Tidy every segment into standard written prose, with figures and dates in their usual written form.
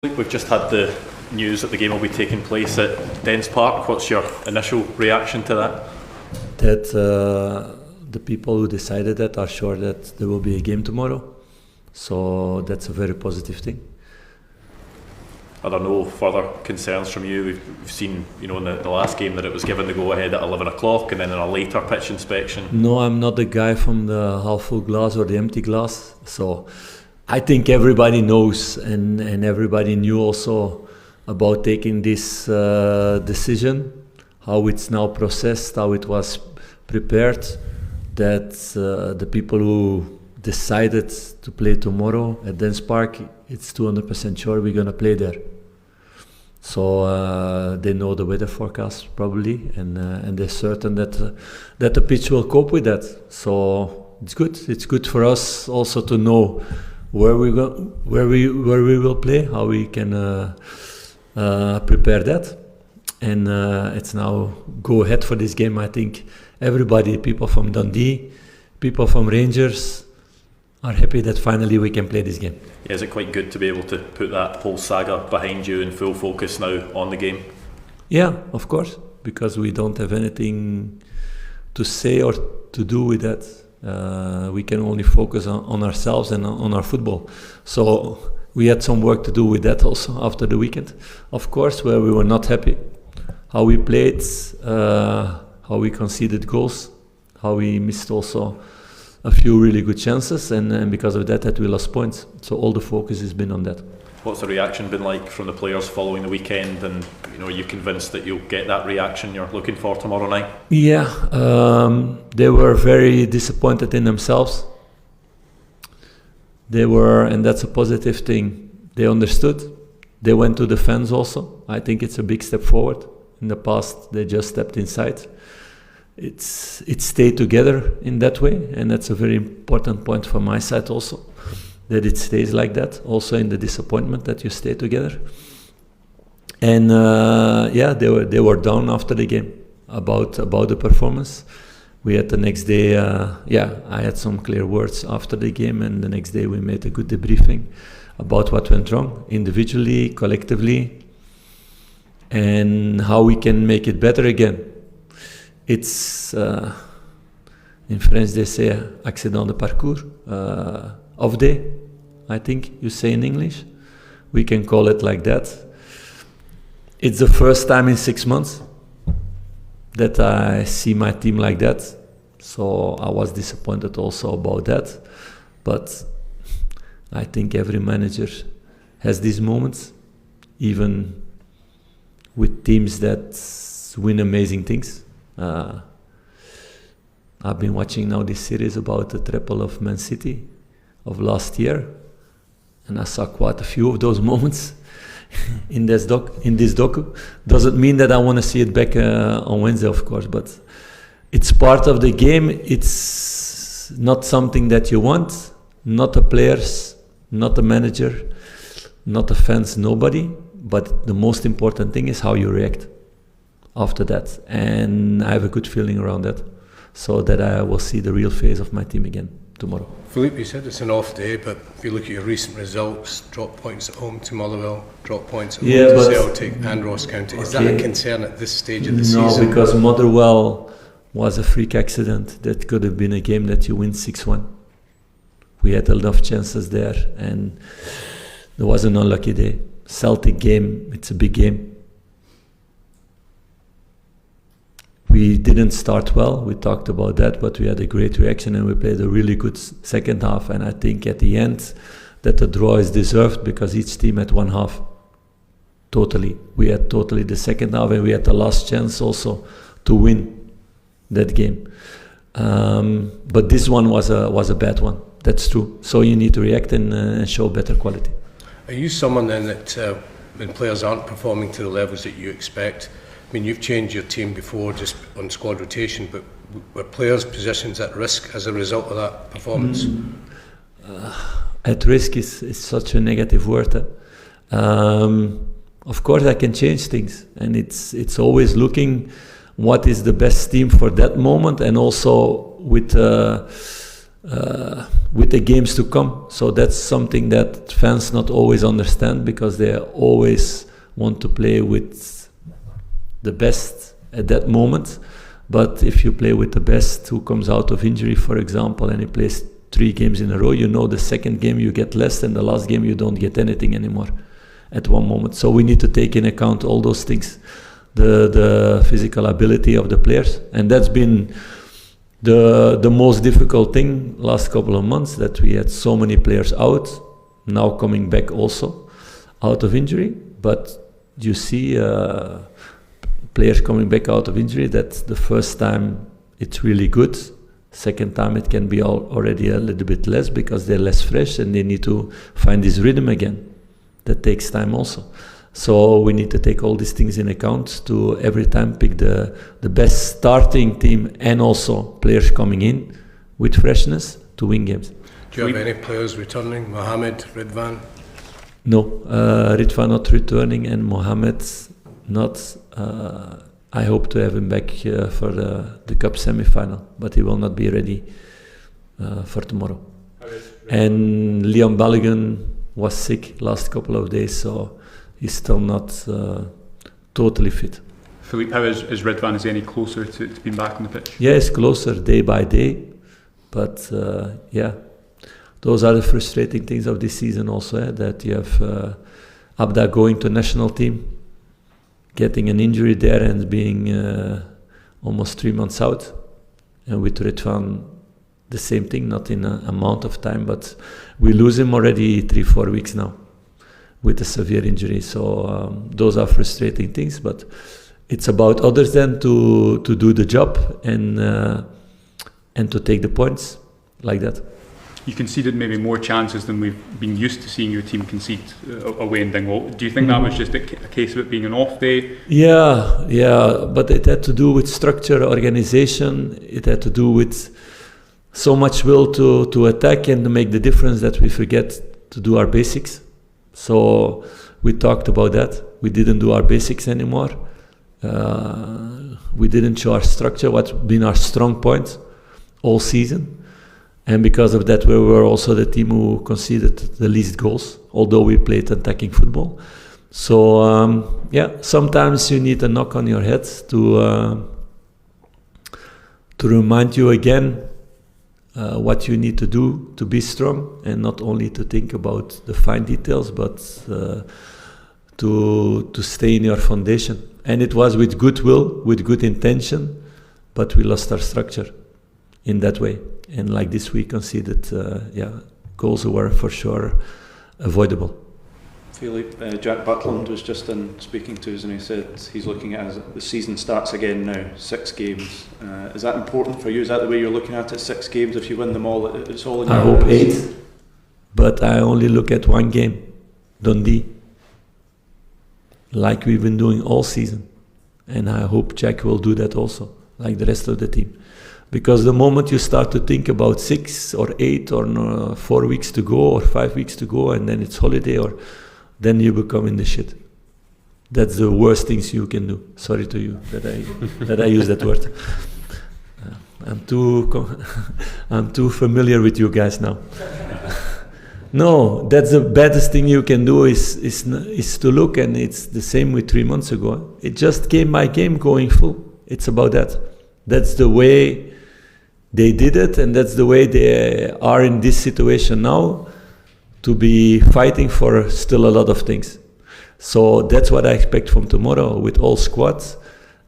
We've just had the news that the game will be taking place at Dens Park. What's your initial reaction to that? That the people who decided that are sure that there will be a game tomorrow. So that's a very positive thing. Are there no further concerns from you? We've seen, in the last game that it was given the go-ahead at 11 o'clock and then in a later pitch inspection. No, I'm not the guy from the half-full glass or the empty glass. So I think everybody knows and everybody knew also about taking this decision, how it's now processed, how it was prepared, that the people who decided to play tomorrow at Dens Park, it's 200% sure we're going to play there. So they know the weather forecast probably, and they're certain that the pitch will cope with that. So it's good. It's good for us also to know where we will play, how we can prepare that, and it's now go ahead for this game. I think everybody, people from Dundee, people from Rangers, are happy that finally we can play this game. Yeah, is it quite good to be able to put that whole saga behind you and full focus now on the game? Yeah, of course, because we don't have anything to say or to do with that. We can only focus on ourselves and on our football. So we had some work to do with that also after the weekend, of course, where we were not happy. How we played, how we conceded goals, how we missed also a few really good chances, and because of that we lost points. So all the focus has been on that. What's the reaction been like from the players following the weekend, and are you convinced that you'll get that reaction you're looking for tomorrow night? Yeah, they were very disappointed in themselves. They were, and that's a positive thing, they understood. They went to the fans also. I think it's a big step forward. In the past they just stepped inside. It stayed together in that way, and that's a very important point from my side also, that it stays like that, also in the disappointment that you stay together. And they were down after the game about the performance. We had the next day, I had some clear words after the game, and the next day we made a good debriefing about what went wrong, individually, collectively, and how we can make it better again. It's, in French they say, accident de parcours, off day, I think you say in English. We can call it like that. It's the first time in 6 months that I see my team like that. So I was disappointed also about that. But I think every manager has these moments, even with teams that win amazing things. I've been watching now this series about the treble of Man City of last year, and I saw quite a few of those moments in this docu. Doesn't mean that I want to see it back on Wednesday, of course, but it's part of the game. It's not something that you want, not the players, not the manager, not the fans, nobody. But the most important thing is how you react after that, and I have a good feeling around that, so that I will see the real face of my team again tomorrow. Philippe, you said it's an off day, but if you look at your recent results, drop points at home to Motherwell, drop points at home to Celtic and Ross County. Is that a concern at this stage of the season? No, because Motherwell was a freak accident. That could have been a game that you win 6-1. We had a lot of chances there, and there was an unlucky day. Celtic game, it's a big game. We didn't start well, we talked about that, but we had a great reaction and we played a really good second half, and I think at the end that the draw is deserved because each team had one half. Totally. We had totally the second half, and we had the last chance also to win that game. But this one was a bad one, that's true. So you need to react and show better quality. Are you someone then that when players aren't performing to the levels that you expect, I mean, you've changed your team before just on squad rotation, but were players' positions at risk as a result of that performance? At risk is such a negative word. Of course, I can change things, and it's always looking what is the best team for that moment, and also with with the games to come. So that's something that fans not always understand, because they always want to play with the best at that moment. But if you play with the best who comes out of injury, for example, and he plays 3 games in a row, you know the second game you get less, and the last game you don't get anything anymore at one moment. So we need to take in account all those things, the physical ability of the players. And that's been the most difficult thing last couple of months, that we had so many players out, now coming back also out of injury. But you see players coming back out of injury, that the first time it's really good, second time it can be already a little bit less, because they're less fresh and they need to find this rhythm again. That takes time also. So we need to take all these things in account to every time pick the best starting team, and also players coming in with freshness to win games. Do you have any players returning? Mohamed, Ridvan? No, Ridvan not returning, and Mohamed not. I hope to have him back for the Cup semi-final, but he will not be ready for tomorrow. And Liam Balogun was sick last couple of days, so he's still not totally fit. Philippe, how is Ridvan? Is he any closer to being back on the pitch? Yeah, it's closer day by day, but yeah, those are the frustrating things of this season also, that you have Abda going to national team, getting an injury there and being almost 3 months out, and with Ridvan the same thing, not in an amount of time, but we lose him already 3-4 weeks now with a severe injury. So those are frustrating things, but it's about others then to do the job and to take the points like that. You conceded maybe more chances than we've been used to seeing your team concede away in Dingwall. Do you think that was just a case of it being an off day? Yeah, but it had to do with structure, organization. It had to do with so much will to attack and to make the difference that we forget to do our basics. So we talked about that. We didn't do our basics anymore. We didn't show our structure, what's been our strong point all season. And because of that, we were also the team who conceded the least goals, although we played attacking football. So yeah, sometimes you need a knock on your head to remind you again what you need to do to be strong, and not only to think about the fine details, but to stay in your foundation. And it was with goodwill, with good intention, but we lost our structure in that way. And like this, we conceded goals were for sure avoidable. Philippe, Jack Butland was just in speaking to us, and he said he's looking at it as the season starts again now, 6 games. Is that important for you? Is that the way you're looking at it, 6 games? If you win them all, it's all in your hands? I hope 8, but I only look at one game, Dundee, like we've been doing all season. And I hope Jack will do that also, like the rest of the team. Because the moment you start to think about 6 or 8 or 4 weeks to go or 5 weeks to go, and then it's holiday, or then you become in the shit. That's the worst things you can do. Sorry to you that I use that word. I'm too familiar with you guys now. No, that's the baddest thing you can do is to look, and it's the same with 3 months ago. It just game by game going full. It's about that. That's the way they did it, and that's the way they are in this situation now, to be fighting for still a lot of things. So that's what I expect from tomorrow, with all squads,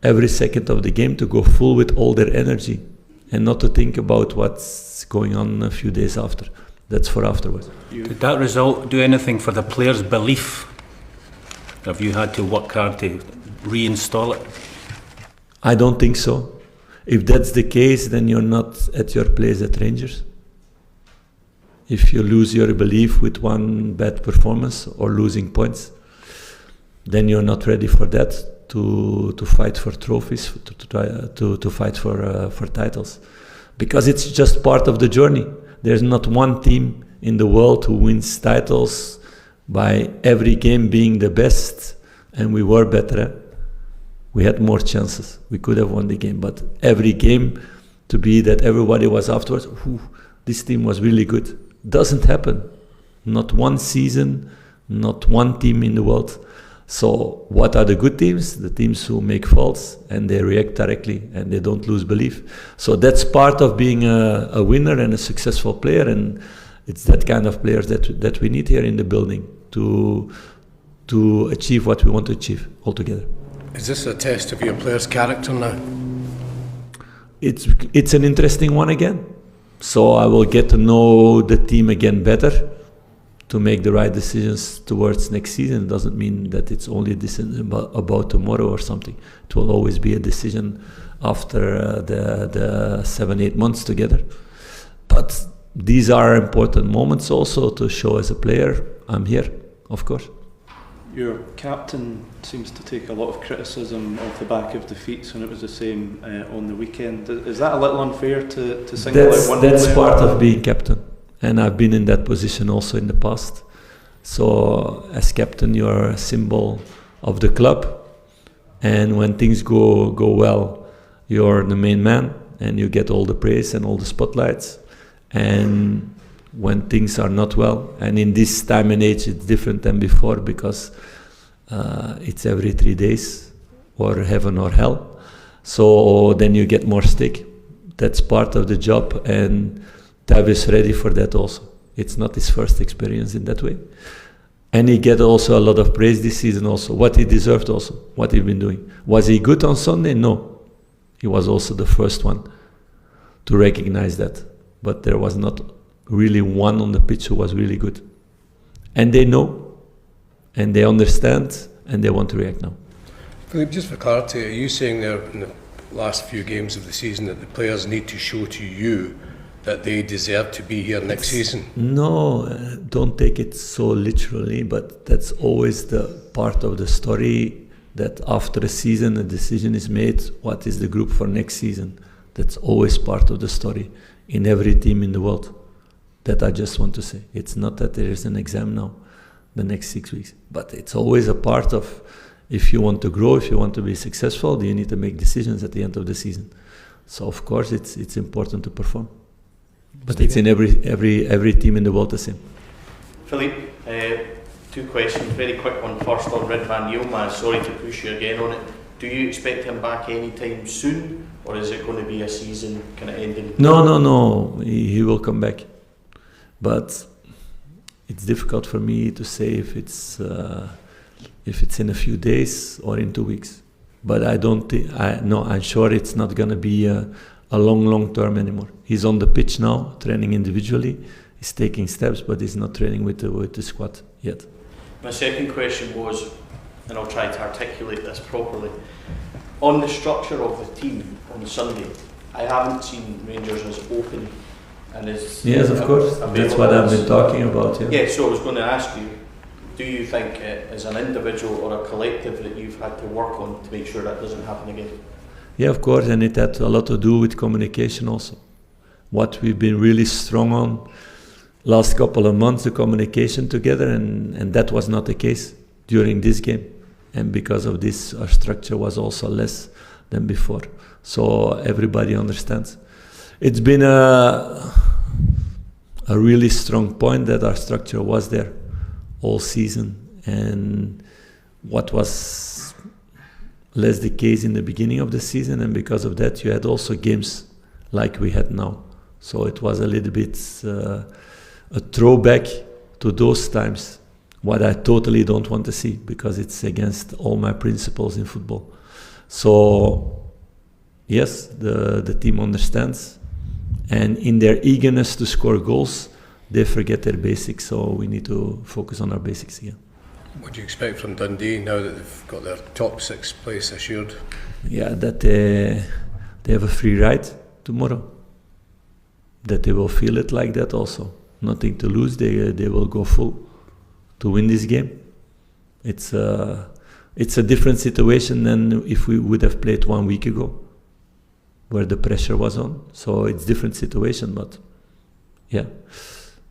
every second of the game to go full with all their energy, and not to think about what's going on a few days after. That's for afterwards. Did that result do anything for the players' belief? Have you had to work hard to reinstall it? I don't think so. If that's the case, then you're not at your place at Rangers. If you lose your belief with one bad performance or losing points, then you're not ready for that, to fight for trophies, to fight for titles. Because it's just part of the journey. There's not one team in the world who wins titles by every game being the best, and we were better. We had more chances. We could have won the game, but every game to be that everybody was afterwards, This team was really good. Doesn't happen. Not one season, not one team in the world. So what are the good teams? The teams who make faults and they react directly and they don't lose belief. So that's part of being a winner and a successful player, and it's that kind of players that we need here in the building to achieve what we want to achieve altogether. Is this a test of your players' character now? It's an interesting one again. So I will get to know the team again better to make the right decisions towards next season. It doesn't mean that it's only a decision about tomorrow or something. It will always be a decision after the 7-8 months together. But these are important moments also to show as a player, I'm here, of course. Your captain seems to take a lot of criticism off the back of defeats when it was the same on the weekend. Is that a little unfair to single out one player? That's part of being captain. And I've been in that position also in the past. So as captain, you're a symbol of the club. And when things go well, you're the main man and you get all the praise and all the spotlights. And when things are not well, and in this time and age it's different than before because it's every 3 days, or heaven or hell. So then you get more stick. That's part of the job, and Tav is ready for that also. It's not his first experience in that way. And he get also a lot of praise this season also, what he deserved also, what he's been doing. Was he good on Sunday? No. He was also the first one to recognize that. But there was not really one on the pitch who was really good. And they know, and they understand, and they want to react now. Philippe, just for clarity, are you saying there in the last few games of the season that the players need to show to you that they deserve to be here next season? No, don't take it so literally, but that's always the part of the story, that after a season a decision is made, what is the group for next season? That's always part of the story in every team in the world. That I just want to say. It's not that there is an exam now, the next 6 weeks, but it's always a part of, if you want to grow, if you want to be successful, you need to make decisions at the end of the season. So of course it's important to perform. But it's in every team in the world the same. Philippe, 2 questions. Very quick one first on Red van Yilmaz. Sorry to push you again on it. Do you expect him back anytime soon, or is it going to be a season kind of ending? No. He will come back. But it's difficult for me to say if it's in a few days or in 2 weeks. But I don't think. I'm sure it's not going to be a long term anymore. He's on the pitch now, training individually. He's taking steps, but he's not training with the squad yet. My second question was, and I'll try to articulate this properly, on the structure of the team on Sunday. I haven't seen Rangers as open and as yes, of course. That's what I've been talking about. Yeah. So I was going to ask you, do you think as an individual or a collective that you've had to work on to make sure that doesn't happen again? Yeah, of course, and it had a lot to do with communication also. What we've been really strong on last couple of months, the communication together, and that was not the case during this game. And because of this, our structure was also less than before. So everybody understands. It's been a really strong point that our structure was there all season, and what was less the case in the beginning of the season, and because of that you had also games like we had now. So it was a little bit a throwback to those times, what I totally don't want to see, because it's against all my principles in football. So yes, the team understands, and in their eagerness to score goals, they forget their basics, so we need to focus on our basics again. What do you expect from Dundee now that they've got their top 6 place assured? Yeah, that they have a free ride tomorrow. That they will feel it like that also. Nothing to lose, they will go full to win this game. It's a different situation than if we would have played 1 week ago, where the pressure was on. So it's different situation, but yeah.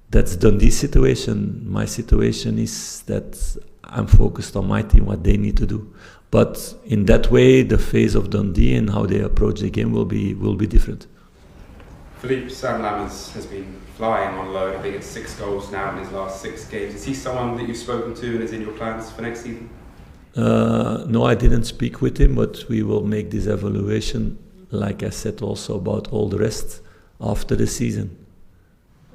That's Dundee's situation. My situation is that I'm focused on my team, what they need to do. But in that way, the phase of Dundee and how they approach the game will be different. Philippe Clement has been flying on loan. I think it's 6 goals now in his last 6 games. Is he someone that you've spoken to and is in your plans for next season? No, I didn't speak with him, but we will make this evaluation, like I said, also about all the rest after the season,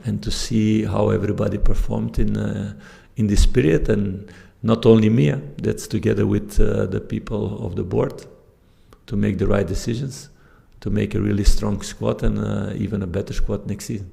and to see how everybody performed in this period, and not only me. That's together with the people of the board to make the right decisions, to make a really strong squad and even a better squad next season.